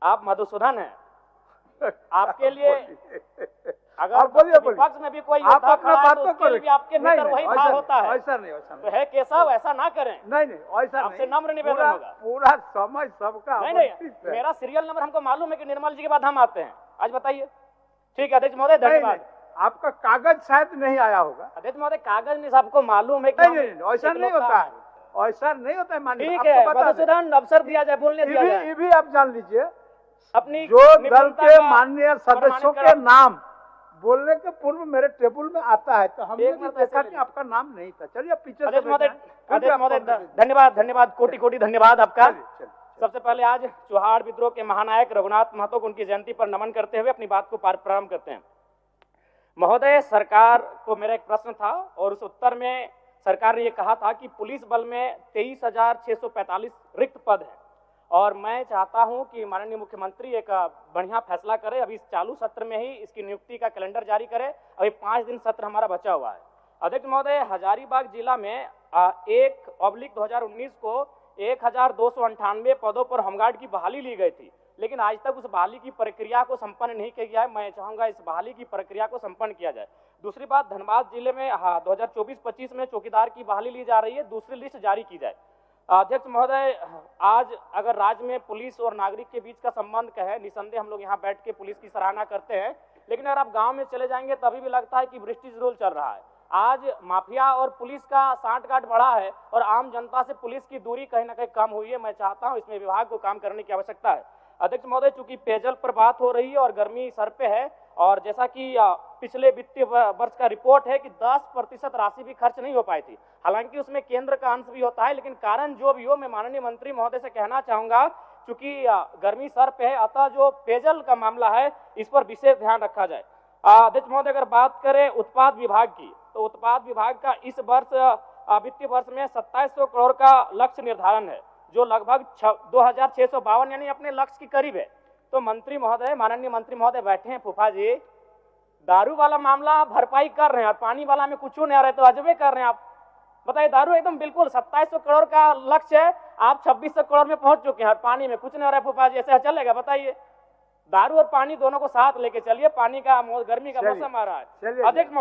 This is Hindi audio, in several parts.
आप मधुसूदन हैं, आपके लिए अगर विपक्ष में भी कोई आप योद्धा अपना खड़ा है बात तो तो उसके लिए भी आपके भीतर वही भाव होता है। ऐसा नहीं, ऐसा तो है केशव, ऐसा ना करें। नहीं, ऐसा आपसे नम्र निवेदन होगा। पूरा समय सबका नहीं, मेरा सीरियल नंबर हमको मालूम है कि निर्मल जी के बाद हम आते हैं। आज बताइए। ठीक है अध्यक्ष महोदय, धन्यवाद। आपका कागज शायद नहीं आया होगा। अध्यक्ष महोदय, कागज नहीं, सबको मालूम है कि नहीं, ऐसा नहीं होता है, ऐसा नहीं होता है। माननीय, ठीक है, मधुसूदन अवसर दिया जाए, बोलने दिया जाए। ये भी आप जान लीजिए, अपनी जो दल के माननीय सदस्यों के नाम बोलने के पूर्व मेरे टेबल में आता है तो हमने देखा कि आपका नाम नहीं था। चलिए पीछे से धन्यवाद, धन्यवाद, कोटि कोटि धन्यवाद आपका। सबसे पहले आज चौहाड़ विद्रोह के महानायक रघुनाथ महतो को उनकी जयंती पर नमन करते हुए अपनी बात को प्रारंभ करते हैं। महोदय, सरकार को मेरा एक प्रश्न था और उस उत्तर में सरकार ने ये कहा था कि पुलिस बल में 23,645 रिक्त पद हैं और मैं चाहता हूं कि माननीय मुख्यमंत्री एक बढ़िया फैसला करे, अभी इस चालू सत्र में ही इसकी नियुक्ति का कैलेंडर जारी करे। अभी 5 दिन सत्र हमारा बचा हुआ है। अध्यक्ष महोदय, हजारीबाग जिला में 1/2019 को 1,298 पदों पर होमगार्ड की बहाली ली गई थी, लेकिन आज तक उस बहाली की प्रक्रिया को संपन्न नहीं किया गया है। मैं चाहूंगा इस बहाली की प्रक्रिया को संपन्न किया जाए। दूसरी बात, धनबाद जिले में 2024-25 में चौकीदार की बहाली ली जा रही है, दूसरी लिस्ट जारी की जाए। अध्यक्ष महोदय, आज अगर राज्य में पुलिस और नागरिक के बीच का संबंध कहे, निसंदेह हम लोग यहाँ बैठ के पुलिस की सराहना करते हैं, लेकिन अगर आप गांव में चले जाएंगे तभी भी लगता है कि ब्रिटिश रूल चल रहा है। आज माफिया और पुलिस का सांठगांठ बढ़ा है और आम जनता से पुलिस की दूरी कहीं ना कहीं कम हुई है। मैं चाहता हूं इसमें विभाग को काम करने की आवश्यकता है। अध्यक्ष महोदय, चूंकि पेयजल पर बात हो रही है और गर्मी सर पे है और जैसा कि पिछले वित्तीय वर्ष का रिपोर्ट है कि 10% राशि भी खर्च नहीं हो पाई थी, हालांकि उसमें केंद्र का अंश भी होता है, लेकिन कारण जो भी हो, मैं माननीय मंत्री महोदय से कहना चाहूंगा, चूंकि गर्मी सर पे है, अतः जो पेयजल का मामला है इस पर विशेष ध्यान रखा जाए। अध्यक्ष महोदय, अगर बात करें उत्पाद विभाग की, तो उत्पाद विभाग का इस वर्ष वित्तीय वर्ष में 2700 करोड़ का लक्ष्य निर्धारण है, जो लगभग 2652 यानी अपने लक्ष्य के करीब है। तो मंत्री महोदय, माननीय मंत्री महोदय बैठे हैं, फूफा जी, दारू वाला मामला भरपाई कर रहे हैं और पानी वाला में कुछ नहीं आ रहा है, तो अजबे कर रहे हैं आप। बताइए, दारू एकदम बिल्कुल 2700 करोड़ का लक्ष्य है, आप 2600 करोड़ में पहुंच चुके हैं और पानी में कुछ नहीं आ रहा है। फूफा जी, ऐसा चलेगा? बताइए। दारू और पानी दोनों को साथ लेके चलिए, पानी का गर्मी का मौसम आ रहा है। अध्यक्ष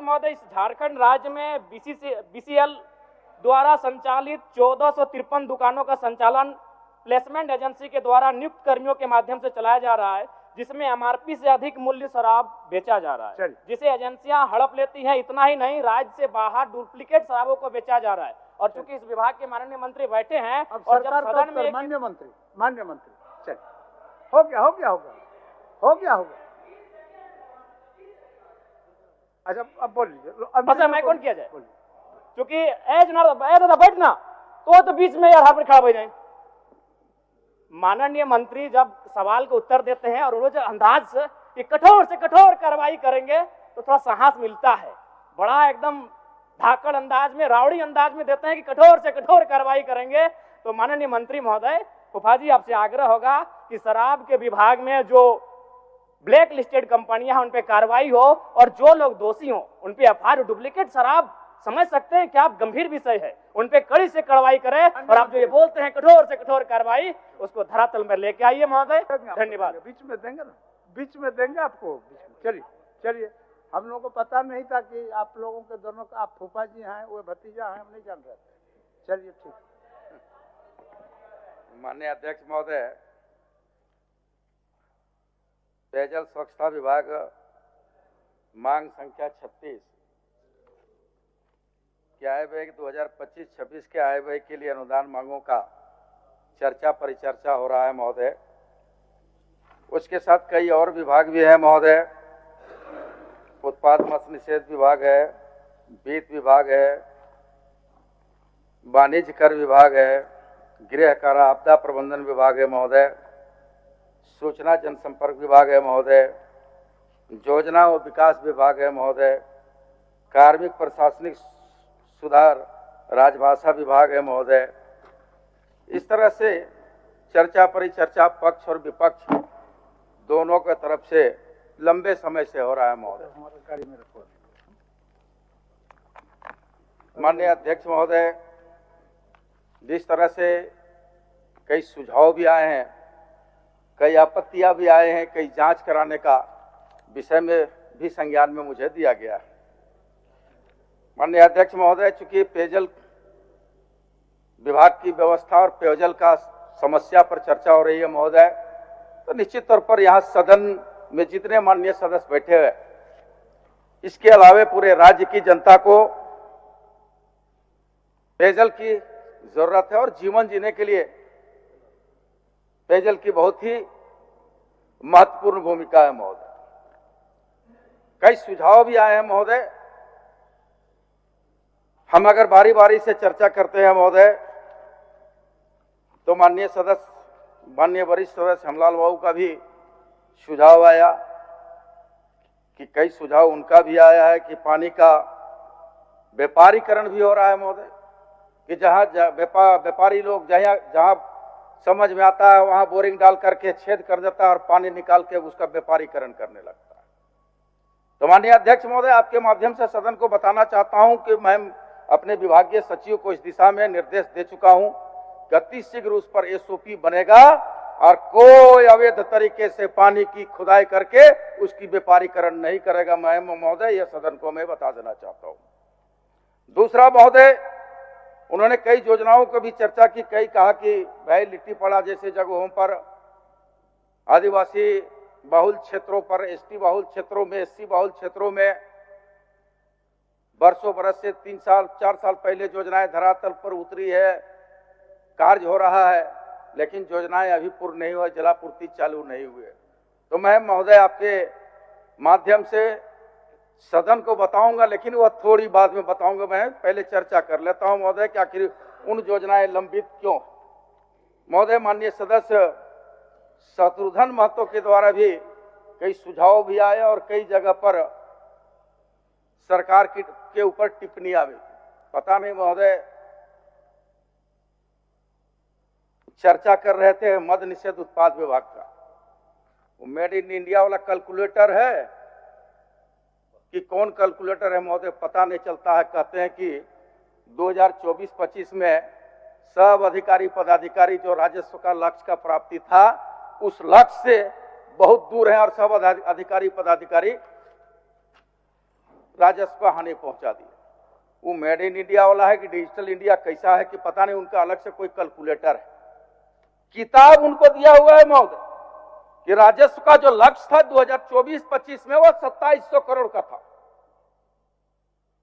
महोदय, इस झारखंड राज्य में BCL द्वारा संचालित 1453 दुकानों का संचालन प्लेसमेंट एजेंसी के द्वारा नियुक्त कर्मियों के माध्यम से चलाया जा रहा है, जिसमें MRP से अधिक मूल्य शराब बेचा जा रहा है, जिसे एजेंसियां हड़प लेती हैं। इतना ही नहीं, राज्य से बाहर डुप्लीकेट शराबों को बेचा जा रहा है। और चूंकि इस विभाग के माननीय मंत्री बैठे हैं और जब सदन में माननीय मंत्री चल हो गया। अच्छा, अब बोल लीजिए। मैं कौन किया जाए? क्योंकि बैठना तो बीच में यार हाथ खड़ा हो जाए। माननीय मंत्री जब सवाल को उत्तर देते हैं और रोज अंदाज से कठोर से कठोर कार्रवाई करेंगे तो थोड़ा साहस मिलता है। बड़ा एकदम धाकड़ अंदाज में, रावड़ी अंदाज में देते हैं कि कठोर से कठोर कार्रवाई करेंगे। तो माननीय मंत्री महोदय, फूफा जी, आपसे आग्रह होगा कि शराब के विभाग में जो ब्लैक लिस्टेड कंपनियां हैं उन पे कार्रवाई हो और जो लोग दोषी हो उन पे FIR, डुप्लीकेट शराब समझ सकते हैं कि आप गंभीर विषय है, उन पे कड़ी से कार्रवाई करें और आप जो ये बोलते हैं कठोर से कठोर कार्रवाई, उसको धरातल में लेके आइए महोदय। धन्यवाद। बीच में देंगे ना, बीच में देंगे आपको। चलिए, हम लोगों को पता नहीं था कि आप लोगों के दोनों का, आप फूफा जी हैं, वो भतीजा हैं, हम नहीं जान रहे थे। चलिए, ठीक। माननीय अध्यक्ष महोदय, पेयजल स्वच्छता विभाग मांग संख्या 36 के आय व्यय 2025-26 के आय व्यय के लिए अनुदान मांगों का चर्चा परिचर्चा हो रहा है महोदय। उसके साथ कई और विभाग भी हैं महोदय। उत्पाद मत्स्य निषेध विभाग है, वित्त विभाग है, वाणिज्य कर विभाग है, गृह कारा आपदा प्रबंधन विभाग है महोदय, सूचना जनसंपर्क विभाग है महोदय, योजना और विकास विभाग है महोदय, कार्मिक प्रशासनिक सुधार राजभाषा विभाग है महोदय। इस तरह से चर्चा परिचर्चा पक्ष और विपक्ष दोनों के तरफ से लंबे समय से हो रहा है महोदय। माननीय अध्यक्ष महोदय, जिस तरह से कई सुझाव भी आए हैं, कई आपत्तियां भी आए हैं, कई जांच कराने का विषय में भी संज्ञान में मुझे दिया गया है। माननीय अध्यक्ष महोदय, चूंकि पेयजल विभाग की व्यवस्था और पेयजल का समस्या पर चर्चा हो रही है महोदय, तो निश्चित तौर पर यहाँ सदन में जितने माननीय सदस्य बैठे हुए, इसके अलावे पूरे राज्य की जनता को पेयजल की जरूरत है और जीवन जीने के लिए पेयजल की बहुत ही महत्वपूर्ण भूमिका है महोदय। कई सुझाव भी आए हैं महोदय। हम अगर बारी बारी से चर्चा करते हैं महोदय, तो माननीय वरिष्ठ सदस्य हमलाल बाबू का भी सुझाव आया कि कई सुझाव उनका भी आया है कि पानी का व्यापारीकरण भी हो रहा है महोदय, कि जहां व्यापारी लोग जहां समझ में आता है वहां बोरिंग डाल करके छेद कर देता है और पानी निकाल के उसका व्यापारीकरण करने लगता है। तो माननीय अध्यक्ष महोदय, आपके माध्यम से सदन को बताना चाहता हूं कि मैं अपने विभागीय सचिव को इस दिशा में निर्देश दे चुका हूं कि अति शीघ्र उस पर एसओपी बनेगा और कोई अवैध तरीके से पानी की खुदाई करके उसकी व्यापारीकरण नहीं करेगा महोदय, यह सदन को मैं बता देना चाहता हूं। दूसरा महोदय, उन्होंने कई योजनाओं को भी चर्चा की, कई कहा कि भाई लिट्टीपाड़ा जैसे जगहों पर आदिवासी बहुल क्षेत्रों पर, एसटी बहुल क्षेत्रों में, एससी बहुल क्षेत्रों में बरसों बरस से 3 साल 4 साल पहले योजनाएं धरातल पर उतरी है, कार्य हो रहा है, लेकिन योजनाएं अभी पूर्ण नहीं हुआ, जलापूर्ति चालू नहीं हुए। तो मैं महोदय आपके माध्यम से सदन को बताऊंगा, लेकिन वह थोड़ी बाद में बताऊंगा। मैं पहले चर्चा कर लेता हूं महोदय कि आखिर उन योजनाएं लंबित क्यों। महोदय, माननीय सदस्य शत्रुघ्न महतो के द्वारा भी कई सुझाव भी आए और कई जगह पर सरकार के ऊपर टिप्पणियां भी। पता नहीं महोदय, चर्चा कर रहे थे मद निषेध उत्पाद विभाग का, वो मेड इन इंडिया वाला कैलकुलेटर है कि कौन कैलकुलेटर है महोदय, पता नहीं चलता है। कहते हैं कि 2024-25 में सब अधिकारी पदाधिकारी जो राजस्व का लक्ष्य का प्राप्ति था उस लक्ष्य से बहुत दूर है और सब अधिकारी पदाधिकारी राजस्व का हानि पहुंचा दिया। वो मेड इन इंडिया वाला है कि डिजिटल इंडिया कैसा है कि पता नहीं, उनका अलग से कोई कैलकुलेटर है। किताब उनको दिया हुआ है महोदय कि राजस्व का जो लक्ष्य था 2024-25 में वो 2700 करोड़ का था।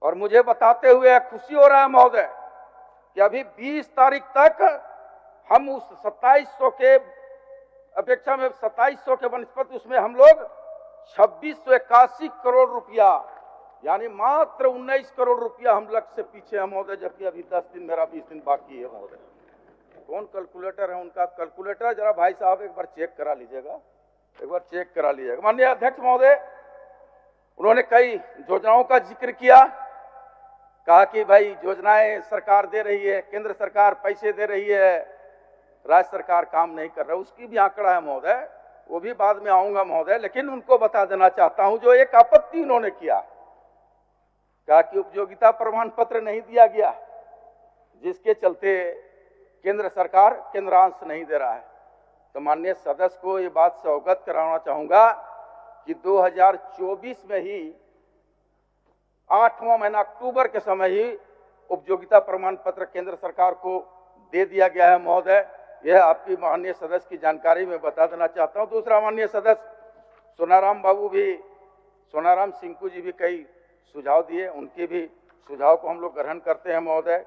और मुझे बताते हुए खुशी हो रहा है महोदय कि अभी 20 तारीख तक हम उस 2700 के अपेक्षा में 2700 के बनस्पत उसमें हम लोग 2681 करोड़ रुपया, यानी मात्र 19 करोड़ रुपया हम लक्ष्य से पीछे है महोदय, जबकि अभी 10 दिन, मेरा 20 दिन बाकी है महोदय। कौन कैलकुलेटर है उनका कैलकुलेटर, जरा भाई साहब एक बार चेक करा लीजिएगा, एक बार चेक करा लीजिएगा। माननीय अध्यक्ष महोदय, उन्होंने कई योजनाओं का जिक्र किया, कहा कि भाई योजनाएं सरकार दे रही है, केंद्र सरकार पैसे दे रही है, राज्य सरकार काम नहीं कर रहा, उसकी भी आंकड़ा है महोदय, वो भी बाद में आऊंगा महोदय। लेकिन उनको बता देना चाहता हूं, जो एक आपत्ति उन्होंने किया, कहा कि उपयोगिता प्रमाण पत्र नहीं दिया गया, जिसके चलते केंद्र सरकार केंद्रांश नहीं दे रहा है। तो माननीय सदस्य को ये बात से अवगत कराना चाहूंगा कि 2024 में ही 8वां महीना अक्टूबर के समय ही उपयोगिता प्रमाण पत्र केंद्र सरकार को दे दिया गया है महोदय। यह आपकी माननीय सदस्य की जानकारी में बता देना चाहता हूं। दूसरा, माननीय सदस्य सोनाराम सिंकू जी भी कई सुझाव दिए, उनके भी सुझाव को हम लोग ग्रहण करते हैं महोदय।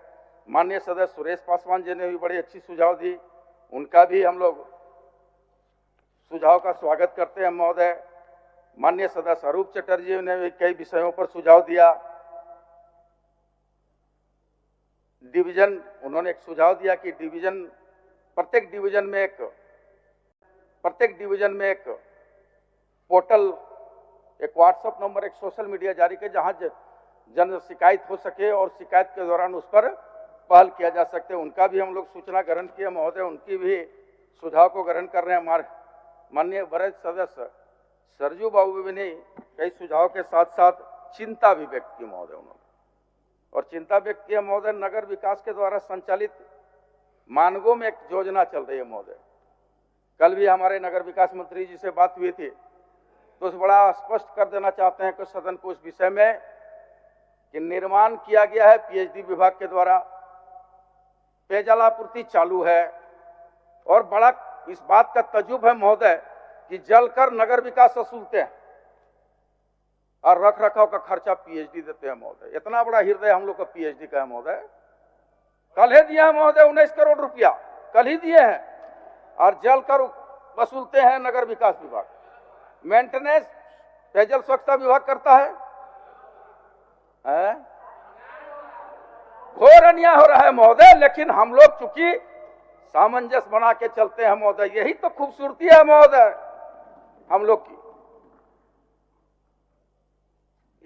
माननीय सदस्य सुरेश पासवान जी ने भी बड़ी अच्छी सुझाव दी, उनका भी हम लोग सुझाव का स्वागत करते हैं महोदय। माननीय सदस्य अरूप चटर्जी ने भी कई विषयों पर सुझाव दिया। डिवीजन, उन्होंने एक सुझाव दिया कि प्रत्येक डिवीजन में एक पोर्टल, एक व्हाट्सएप नंबर, एक सोशल मीडिया जारी करे जहां जन शिकायत हो सके और शिकायत के दौरान उस पर पहल किया जा सकते। उनका भी हम लोग सूचना ग्रहण किया महोदय, उनकी भी सुझाव को ग्रहण कर रहे हैं। माननीय वरिष्ठ सदस्य सरजू बाबू भी ने कई सुझाव के साथ साथ चिंता भी व्यक्त की महोदय उन्होंने, और चिंता व्यक्त किया महोदय, नगर विकास के द्वारा संचालित मानगो में एक योजना चल रही है महोदय। कल भी हमारे नगर विकास मंत्री जी से बात हुई थी, तो उस बड़ा स्पष्ट कर देना चाहते हैं कि सदन को उस विषय में कि निर्माण किया गया है पीएचडी विभाग के द्वारा, पेयजल आपूर्ति चालू है और बड़ा इस बात का तजुब है महोदय कि जलकर नगर विकास वसूलते हैं और रख रखाव का खर्चा पीएचडी देते हैं महोदय। इतना बड़ा हृदय हम लोग का पीएचडी का है महोदय। कल ही दिया है महोदय 19 करोड़ रुपया, कल ही दिए हैं, और जलकर वसूलते हैं नगर विकास विभाग। मेंटेनेंस पेयजल स्वच्छता विभाग करता है। घोर अन्याय हो रहा है महोदय, लेकिन हम लोग चूंकि सामंजस्य बना के चलते हैं महोदय, यही तो खूबसूरती है महोदय हम लोग की।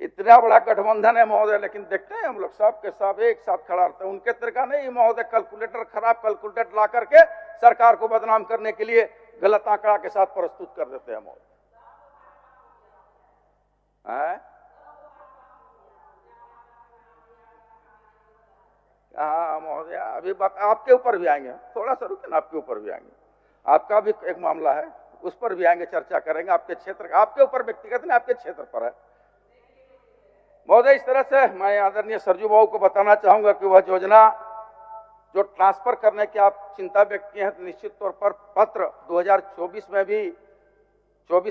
इतना बड़ा गठबंधन है महोदय, लेकिन देखते हैं हम लोग सब के सब एक साथ खड़ा रहते हैं। उनके तरीका नहीं महोदय, कैलकुलेटर खराब कैलकुलेटर ला करके सरकार को बदनाम करने के लिए गलत आंकड़ा के साथ प्रस्तुत कर देते हैं महोदय। हाँ महोदय, अभी बात आपके ऊपर भी आएंगे, थोड़ा सा रुके ना, आपके ऊपर भी आएंगे। आपका भी एक मामला है, उस पर भी आएंगे, चर्चा करेंगे। आपके क्षेत्र, आपके ऊपर व्यक्तिगत नहीं, आपके क्षेत्र पर है महोदय। इस तरह से मैं आदरणीय सरजू बाबू को बताना चाहूंगा कि वह योजना जो ट्रांसफर करने की आप चिंता व्यक्त किए हैं, तो निश्चित तौर पर पत्र 2024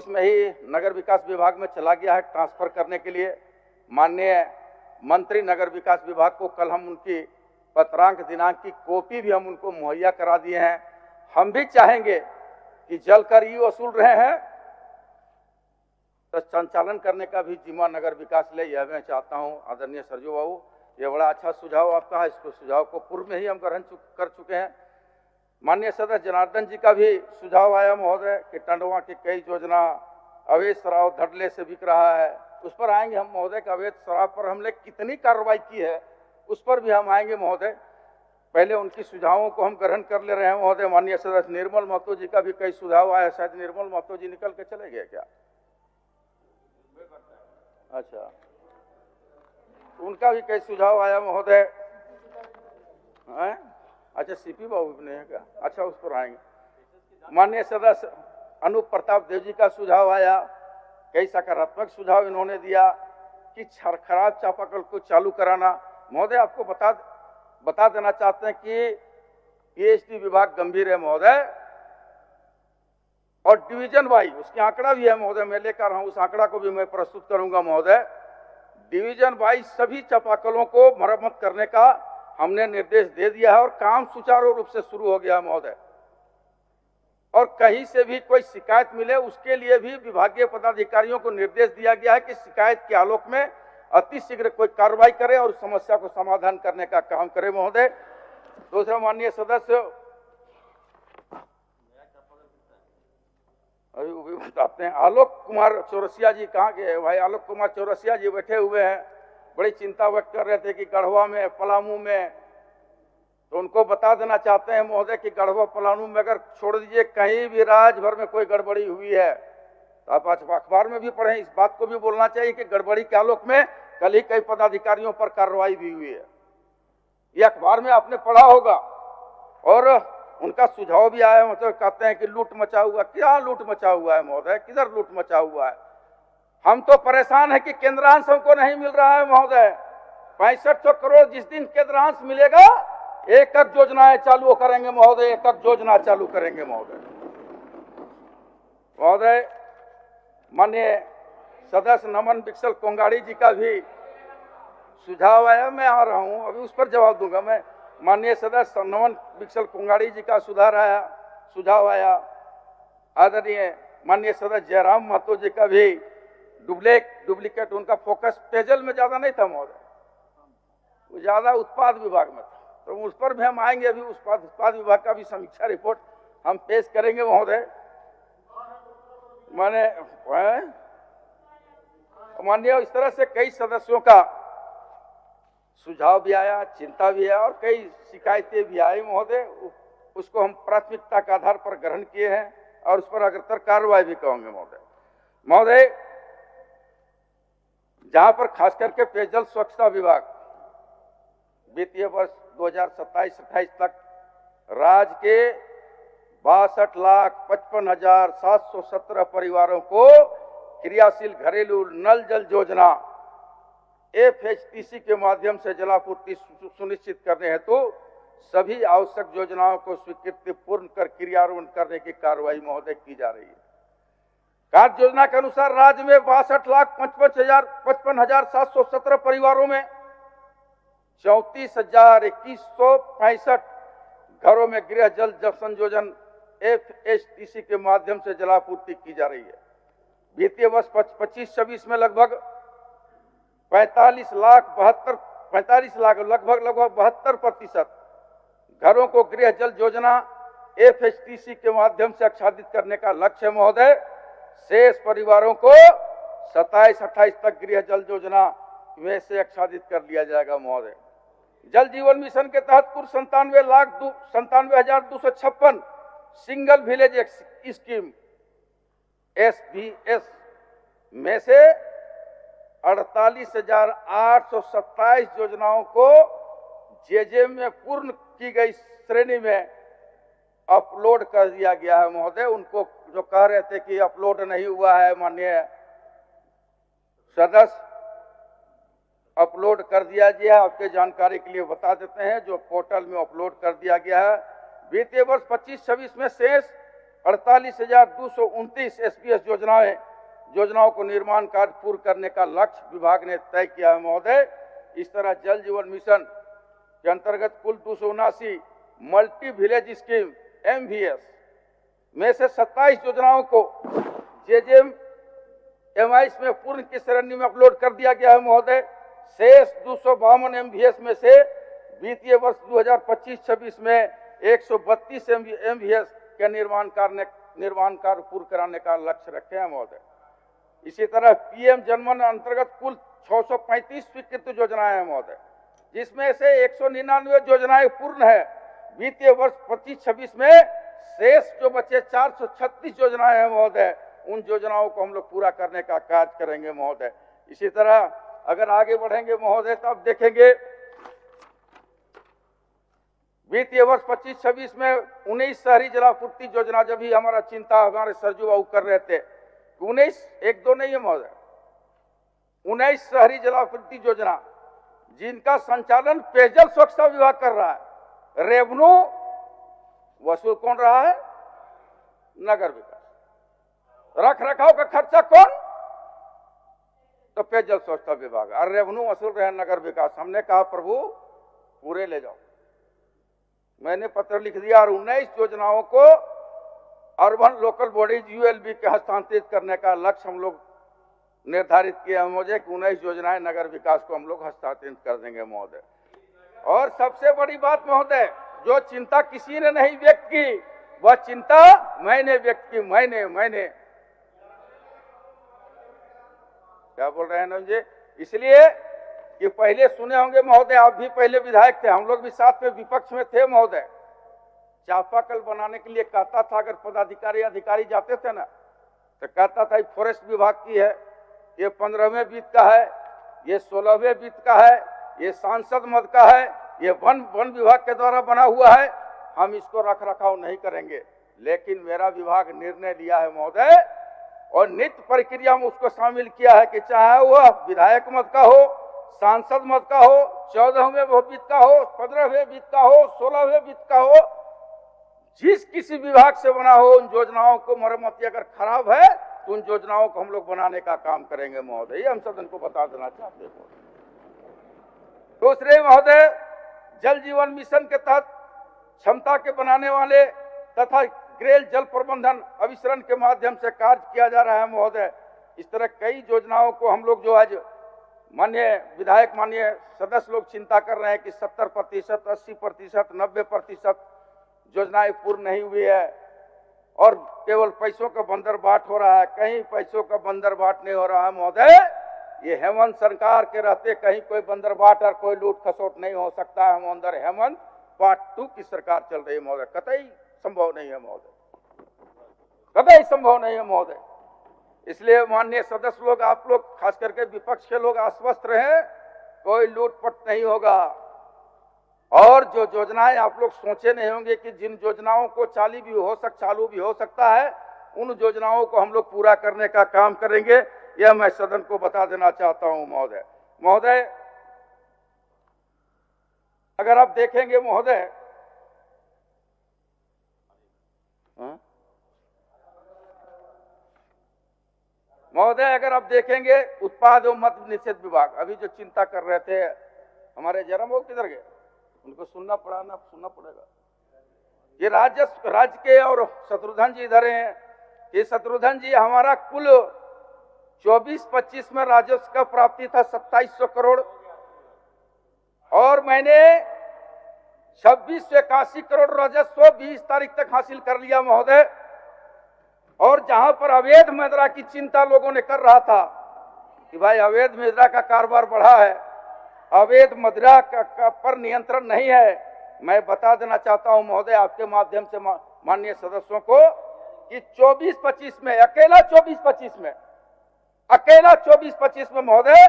में ही नगर विकास विभाग में चला गया है ट्रांसफर करने के लिए। माननीय मंत्री नगर विकास विभाग को कल हम उनकी पत्रांक दिनांक की कॉपी भी हम उनको मुहैया करा दिए हैं। हम भी चाहेंगे कि जलकर ये वसूल रहे हैं तो संचालन करने का भी जिम्मा नगर विकास ले, यह मैं चाहता हूं। आदरणीय सरजू बाबू, ये बड़ा अच्छा सुझाव आपका है, इसको सुझाव को पूर्व में ही हम ग्रहण कर चुके हैं। माननीय सदस्य जनार्दन जी का भी सुझाव आया महोदय कि टंडवा की कई योजना अवैध शराब धड़ल्ले से बिक रहा है, उस पर आएंगे हम महोदय। कि अवैध शराब पर हमने कितनी कार्रवाई की है, उस पर भी हम आएंगे महोदय। पहले उनकी सुझावों को हम ग्रहण कर ले रहे हैं महोदय। माननीय सदस्य निर्मल महतो जी का भी कई सुझाव आया, शायद निर्मल महतो जी निकल के चले गए क्या? अच्छा, उनका भी कई सुझाव आया महोदय। अच्छा, सीपी बाबू ने है क्या? अच्छा, उस पर आएंगे। माननीय सदस्य अनूप प्रताप देव जी का सुझाव आया, कई सकारात्मक सुझाव इन्होंने दिया कि खराब चापाकल को चालू कराना। महोदय, आपको बता देना चाहते हैं कि पीएचडी विभाग गंभीर है महोदय, और डिवीजन वाइज उसकी आंकड़ा भी है महोदय, मैं लेकर हूं, उस आंकड़ा को भी मैं प्रस्तुत करूंगा महोदय। डिवीजन वाइज सभी चापाकलों को मरम्मत करने का हमने निर्देश दे दिया है और काम सुचारू रूप से शुरू हो गया महोदय। और कहीं से भी कोई शिकायत मिले उसके लिए भी विभागीय पदाधिकारियों को निर्देश दिया गया है कि शिकायत के आलोक में अति शीघ्र कोई कार्रवाई करे और समस्या को समाधान करने का काम करे महोदय। दूसरा, माननीय सदस्य अभी वो भी बताते हैं, आलोक कुमार चौरसिया जी कहाँ गए भाई? आलोक कुमार चौरसिया जी बैठे हुए हैं, बड़ी चिंता व्यक्त कर रहे थे कि गढ़वा में, पलामू में, तो उनको बता देना चाहते हैं महोदय कि गढ़वा पलामू में अगर छोड़ दीजिए कहीं भी राज्य भर में कोई गड़बड़ी हुई है तो आप अखबार में भी पढ़ें, इस बात को भी बोलना चाहिए कि गड़बड़ी के आलोक में कल ही कई पदाधिकारियों पर कार्रवाई भी हुई है। ये अखबार में आपने पढ़ा होगा। और उनका सुझाव भी आया, मतलब कहते हैं कि लूट मचा हुआ। क्या लूट मचा हुआ है महोदय? किधर लूट मचा हुआ है? हम तो परेशान है कि केंद्रांश हमको नहीं मिल रहा है महोदय। 6500 करोड़ जिस दिन केंद्रांश मिलेगा, एक एक योजनाएं चालू करेंगे महोदय, एक एक योजना चालू करेंगे महोदय। महोदय, माननीय सदस्य नमन बिक्सल कोंगाड़ी जी का भी सुझाव आया, मैं आ रहा हूं, अभी उस पर जवाब दूंगा मैं। माननीय सदस्य नमन बिक्सल कोंगाड़ी जी का सुझाव आया। आदरणीय माननीय सदस्य जयराम महतो जी का भी डुप्लीकेट, उनका फोकस पेयजल में ज्यादा नहीं था महोदय, वो ज्यादा उत्पाद विभाग में था, तो उस पर भी हम आएंगे। अभी उत्पाद विभाग का भी समीक्षा रिपोर्ट हम पेश करेंगे महोदय। माननीय, इस तरह से कई सदस्यों का सुझाव भी आया, चिंता भी है और कई शिकायतें भी आई महोदय। उसको हम प्राथमिकता के आधार पर ग्रहण किए हैं और उस पर अग्रतर कार्रवाई भी करेंगे महोदय। जहां पर खास करके पेयजल स्वच्छता विभाग वित्तीय वर्ष 2027-28 तक राज्य के 62,55,717 परिवारों को क्रियाशील घरेलू नल जल योजना FHTC के माध्यम से जलापूर्ति सुनिश्चित करने हेतु सभी आवश्यक योजनाओं को स्वीकृति पूर्ण कर क्रियान्वयन करने की कार्रवाई महोदय की जा रही है। कार्य योजना के अनुसार राज्य में 62,55,717 परिवारों में 34,2165 घरों में गृह जल संयोजन FHTC के माध्यम से जलापूर्ति की जा रही है। वित्तीय वर्ष 25-26 में लगभग 72% घरों को गृह जल योजना FHTC के माध्यम से आच्छादित करने का लक्ष्य है महोदय। शेष परिवारों को 27-28 तक गृह जल योजना में से आच्छादित कर लिया जाएगा महोदय। जल जीवन मिशन के तहत कुल 97,97,256 सिंगल विलेज स्कीम SVS में से 48,827 योजनाओं को JJ में पूर्ण की गई श्रेणी में अपलोड कर दिया गया है महोदय। उनको जो कह रहे थे कि अपलोड नहीं हुआ है, माननीय सदस्य, अपलोड कर दिया गया है। आपके जानकारी के लिए बता देते हैं, जो पोर्टल में अपलोड कर दिया गया है। वित्तीय वर्ष 25-26 में शेष 48,229 SPS योजनाओं को निर्माण कार्य पूर्ण करने का लक्ष्य विभाग ने तय किया है महोदय। इस तरह जल जीवन मिशन के अंतर्गत कुल 279 मल्टी विलेज स्कीम MVS में से 27 योजनाओं को JJMIS में पूर्ण की श्रेणी में अपलोड कर दिया गया है महोदय। शेष 252 MVS में से वित्तीय वर्ष 2025-26 में 132 MVS के निर्माण कार्य पूर्ण कराने का लक्ष्य रखे हैं महोदय। इसी तरह PM जनमन अंतर्गत कुल 635 स्वीकृत योजनाएं हैं महोदय, जिसमें से 199 योजनाएं पूर्ण है। वित्तीय वर्ष 25-26 में शेष जो बचे 436 योजनाएं हैं महोदय, उन योजनाओं को हम लोग पूरा करने का कार्य करेंगे महोदय। इसी तरह अगर आगे बढ़ेंगे महोदय तो आप देखेंगे वित्तीय वर्ष 25-26 में 19 शहरी जलापूर्ति योजना, जब भी हमारा चिंता हमारे सरजू बाबू कर रहे थे, 19 1-2 नहीं है महोदय, 19 शहरी जलापूर्ति योजना जिनका संचालन पेयजल स्वच्छता विभाग कर रहा है। रेवेन्यू वसूल कौन रहा है? नगर विकास। रख रखाव का खर्चा कौन? तो पेयजल स्वच्छता विभाग। और रेवेन्यू वसूल रहे नगर विकास। हमने कहा प्रभु पूरे ले जाओ। मैंने पत्र लिख दिया और 19 योजनाओं को अर्बन लोकल बॉडीज ULB के हस्तांतरित करने का लक्ष्य हम लोग निर्धारित किया महोदय कि 19 योजनाएं नगर विकास को हम लोग हस्तांतरित कर देंगे महोदय। और सबसे बड़ी बात महोदय, जो चिंता किसी ने नहीं व्यक्त की, वह चिंता मैंने व्यक्त की। मैंने क्या बोल रहे हैं नवीन जी? इसलिए कि पहले सुने होंगे महोदय, आप भी पहले विधायक थे, हम लोग भी साथ में विपक्ष में थे महोदय। चापाकल बनाने के लिए कहता था, अगर पदाधिकारी अधिकारी जाते थे ना तो कहता था फॉरेस्ट विभाग की है, ये 15वें वित्त का है, ये 16वें वित्त का है, ये सांसद मद का है, ये वन विभाग के द्वारा बना हुआ है, हम इसको रख रखाव नहीं करेंगे। लेकिन मेरा विभाग निर्णय लिया है महोदय और नित्य प्रक्रिया में उसको शामिल किया है कि चाहे वह विधायक मद का हो, सांसद मद का हो, 14वें वित्त का हो, 15वें वित्त का हो, 16वें वित्त का हो, जिस किसी विभाग से बना हो, उन योजनाओं को मरम्मती अगर खराब है तो उन योजनाओं को हम लोग बनाने का काम करेंगे महोदय। ये हम सदन को बता देना चाहते हैं। दूसरे महोदय, जल जीवन मिशन के तहत क्षमता के बनाने वाले तथा ग्रेल जल प्रबंधन अभिसरण के माध्यम से कार्य किया जा रहा है महोदय। इस तरह कई योजनाओं को हम लोग जो आज माननीय विधायक, माननीय सदस्य लोग चिंता कर रहे हैं कि 70%, 80%, 90% योजनाएं पूर्ण नहीं हुई है और केवल पैसों का बंदरबाट हो रहा है। कहीं पैसों का बंदरबाट नहीं हो रहा है महोदय। ये हेमंत सरकार के रहते कहीं कोई बंदरबाट और कोई लूट खसोट नहीं हो सकता है महोदय। हेमंत पार्ट 2 की सरकार चल रही है महोदय, कतई संभव नहीं है महोदय, कतई संभव नहीं है महोदय। इसलिए माननीय सदस्य लोग, आप लोग खास करके विपक्ष के लोग आश्वस्त रहे, कोई लूटपट नहीं होगा और जो योजनाएं आप लोग सोचे नहीं होंगे कि जिन योजनाओं को चालू भी हो सकता है, उन योजनाओं को हम लोग पूरा करने का काम करेंगे। यह मैं सदन को बता देना चाहता हूं महोदय। अगर आप देखेंगे महोदय, अगर आप देखेंगे उत्पाद एवं मद्य निषेध विभाग अभी जो चिंता कर रहे थे हमारे जयराम बाबू किधर गए, उनको सुनना पड़ेगा। ये राज्य के और शत्रुघ्न जी इधर हैं। ये शत्रुघ्न जी हमारा कुल 24-25 में राजस्व का प्राप्ति था 2700 करोड़ और मैंने 2681 करोड़ राजस्व 20 तारीख तक हासिल कर लिया महोदय। और जहां पर अवैध मुद्रा की चिंता लोगों ने कर रहा था कि भाई अवैध मुद्रा का कारोबार बढ़ा है, अवैध मुद्रा पर नियंत्रण नहीं है, मैं बता देना चाहता हूं महोदय आपके माध्यम से माननीय सदस्यों को कि 24-25 में अकेला 24-25 में महोदय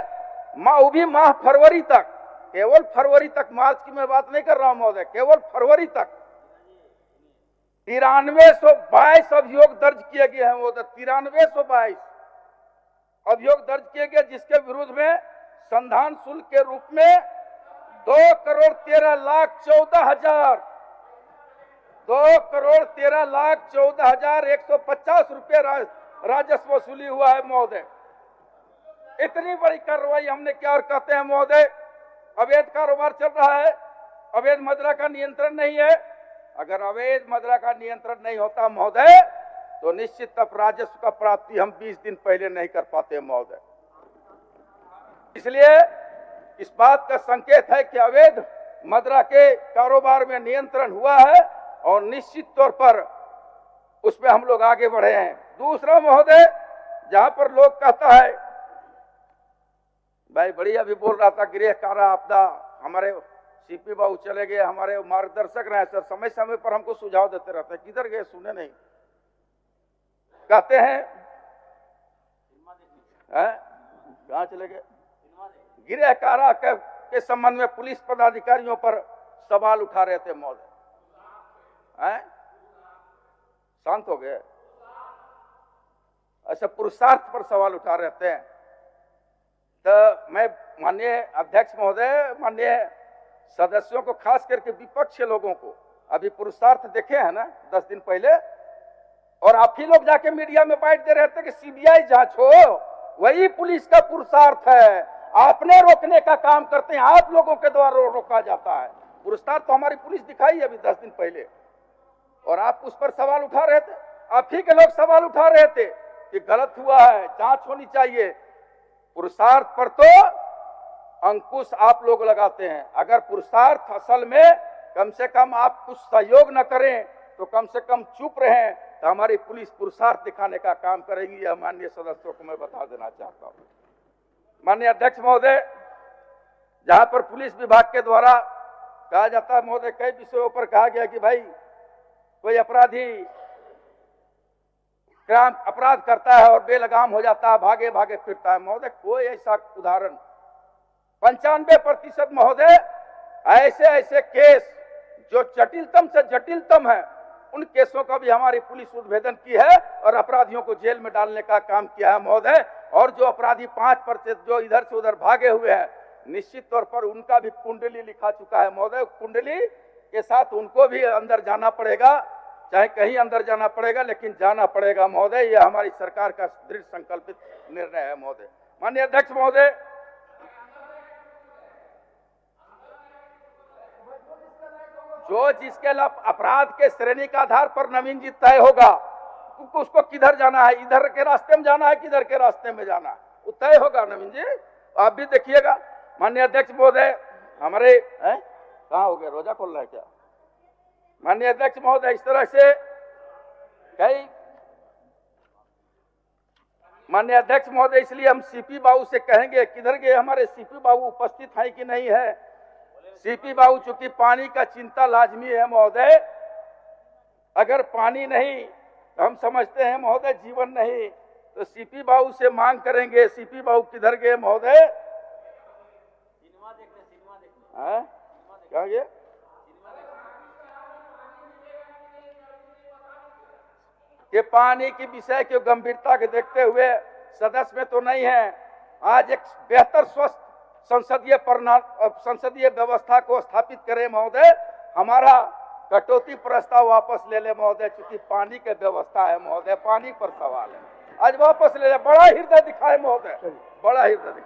वो भी माह फरवरी तक, केवल फरवरी तक, मार्च की मैं बात नहीं कर रहा हूं महोदय, केवल फरवरी तक 9322 अभियोग दर्ज किए गए हैं महोदय। 9322 अभियोग दर्ज किए गए, जिसके विरुद्ध में संधान शुल्क के रूप में 2,13,14,150 रुपये राजस्व वसूली हुआ है महोदय। इतनी बड़ी कार्रवाई हमने किया और कहते हैं महोदय अवैध कारोबार चल रहा है, अवैध मुद्रा का नियंत्रण नहीं है। अगर अवैध मुद्रा का नियंत्रण नहीं होता महोदय तो निश्चित तब राजस्व का प्राप्ति हम 20 दिन पहले नहीं कर पाते महोदय। इसलिए इस बात का संकेत है कि अवैध मुद्रा के कारोबार में नियंत्रण हुआ है और निश्चित तौर पर उसमें हम लोग आगे बढ़े हैं। दूसरा महोदय, जहां पर लोग कहता है, भाई बढ़िया भी बोल रहा था गृह कारा आपदा, हमारे सीपी बाबू चले गए, हमारे मार्गदर्शक रहे सर, समय समय पर हमको सुझाव देते रहते हैं, किधर गए सुने नहीं। कहते हैं कहां चले गए, गृह कारा के संबंध में पुलिस पदाधिकारियों पर सवाल उठा रहे थे महोदय। शांत हो गए, ऐसा पुरुषार्थ पर सवाल उठा रहे थे। तो मैं माननीय अध्यक्ष महोदय, माननीय सदस्यों को, खास करके विपक्ष के लोगों को, अभी पुरुषार्थ देखे हैं ना 10 दिन पहले, और आप ही लोग जाके मीडिया में बाइट दे रहे थे कि सीबीआई जांच हो, वही पुलिस का पुरुषार्थ है। आपने रोकने का काम करते हैं, आप लोगों के द्वारा रोका जाता है। पुरुषार्थ तो हमारी पुलिस दिखाई अभी 10 दिन पहले, और आप उस पर सवाल उठा रहे थे, आप ही के लोग सवाल उठा रहे थे कि गलत हुआ है, जांच होनी चाहिए। पुरुषार्थ पर तो अंकुश आप लोग लगाते हैं। अगर पुरुषार्थ असल में कम से कम आप कुछ सहयोग न करें तो कम से कम चुप रहें, तो हमारी पुलिस पुरुषार्थ दिखाने का काम करेगी। यह माननीय सदस्यों को मैं बता देना चाहता हूं। माननीय अध्यक्ष महोदय, जहां पर पुलिस विभाग के द्वारा कहा जाता है महोदय, कई विषयों पर कहा गया कि भाई कोई अपराधी अपराध करता है और बेलगाम हो जाता है, भागे भागे फिरता है महोदय, कोई ऐसा उदाहरण 95% महोदय ऐसे केस जो जटिलतम से जटिलतम है, उन केसों का भी हमारी पुलिस उद्भेदन की है और अपराधियों को जेल में डालने का काम किया है महोदय। और जो अपराधी 5% जो इधर से उधर भागे हुए हैं, निश्चित तौर पर उनका भी कुंडली लिखा चुका है महोदय। कुंडली के साथ उनको भी अंदर जाना पड़ेगा, चाहे कहीं अंदर जाना पड़ेगा, लेकिन जाना पड़ेगा महोदय। यह हमारी सरकार का दृढ़ संकल्पित निर्णय है महोदय। माननीय अध्यक्ष महोदय, जो जिसके अपराध के श्रेणी के आधार पर नवीन जी तय होगा, उसको किधर जाना है, इधर के रास्ते में जाना है, किधर के रास्ते में जाना है, वो तय होगा नवीन जी। आप भी देखिएगा। माननीय अध्यक्ष महोदय, हमारे कहाँ हो गए, रोजा खोल रहा है क्या? माननीय अध्यक्ष महोदय, इस तरह से कई माननीय अध्यक्ष महोदय, इसलिए हम सीपी बाबू से कहेंगे, किधर गए हमारे सीपी बाबू, उपस्थित हैं कि नहीं है? सीपी बाबू, चूंकि पानी का चिंता लाजमी है महोदय, अगर पानी नहीं तो हम समझते हैं महोदय जीवन नहीं, तो सीपी बाबू से मांग करेंगे। सीपी बाबू किधर गए महोदय? क्या गए? कि पानी की विषय की गंभीरता के देखते हुए सदस्य में तो नहीं है, आज एक बेहतर स्वस्थ संसदीय व्यवस्था को स्थापित करें महोदय। हमारा कटौती प्रस्ताव वापस ले ले महोदय, चूंकि पानी की व्यवस्था है महोदय, पानी पर सवाल है, आज वापस ले ले। बड़ा हृदय दिखाए महोदय, बड़ा हृदय दिखाए।